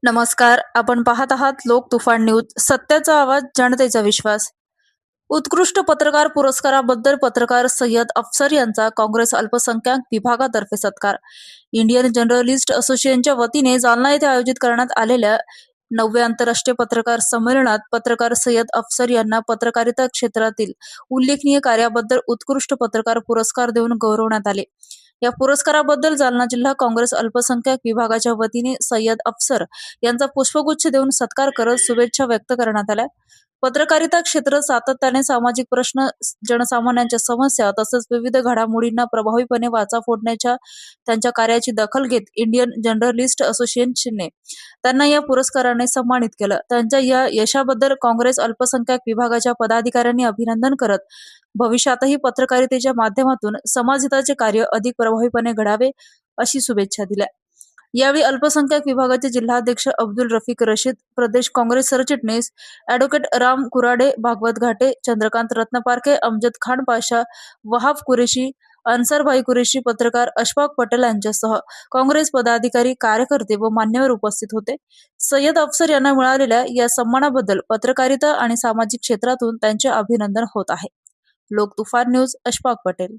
नमस्कार. आपण पाहत आहात लोक तुफान न्यूज. सत्याचा आवाज, जनतेचा विश्वास. उत्कृष्ट पत्रकार पुरस्काराबद्दल पत्रकार सय्यद अफसर यांचा काँग्रेस अल्पसंख्याक विभागातर्फे सत्कार. इंडियन जर्नलिस्ट असोसिएशनच्या वतीने जालना येथे आयोजित करण्यात आलेल्या 9व्या आंतरराष्ट्रीय पत्रकार संमेलनात पत्रकार सय्यद अफसर यांना पत्रकारिता क्षेत्रातील उल्लेखनीय कार्याबद्दल उत्कृष्ट पत्रकार पुरस्कार देऊन गौरवण्यात आले. या पुरस्काराबद्दल जालना जिल्हा काँग्रेस अल्पसंख्याक विभागाच्या वतीने सय्यद अफसर यांचा पुष्पगुच्छ देऊन सत्कार करत शुभेच्छा व्यक्त करण्यात आल्या. पत्रकारिता क्षेत्र सातत्याने सामाजिक प्रश्न, जनसामान्यांच्या समस्या तसेच विविध घडामोडींना प्रभावीपणे वाचा फोडण्याच्या त्यांच्या कार्याची दखल घेत इंडियन जर्नलिस्ट असोसिएशनने त्यांना या पुरस्काराने सन्मानित केलं. त्यांच्या या यशाबद्दल काँग्रेस अल्पसंख्याक विभागाच्या पदाधिकाऱ्यांनी अभिनंदन करत भविष्यातही पत्रकारितेच्या माध्यमातून समाजहिताचे कार्य अधिक प्रभावीपणे घडावे अशी शुभेच्छा दिल्या. यावेळी अल्पसंख्याक विभागाचे जिल्हाध्यक्ष अब्दुल रफिक रशीद, प्रदेश काँग्रेस सरचिटणीस ॲडव्होकेट राम कुराडे, भागवत घाटे, चंद्रकांत रत्नपारखे, अमजद खान पाशा, वहाब कुरेशी, अन्सरभाई कुरेशी, पत्रकार अशफाक पटेल यांच्यासह काँग्रेस पदाधिकारी, कार्यकर्ते व मान्यवर उपस्थित होते. सय्यद अफसर यांना मिळालेल्या या सन्मानाबद्दल पत्रकारिता आणि सामाजिक क्षेत्रातून त्यांचे अभिनंदन होत आहे. लोक तुफान न्यूज, अशफाक पटेल.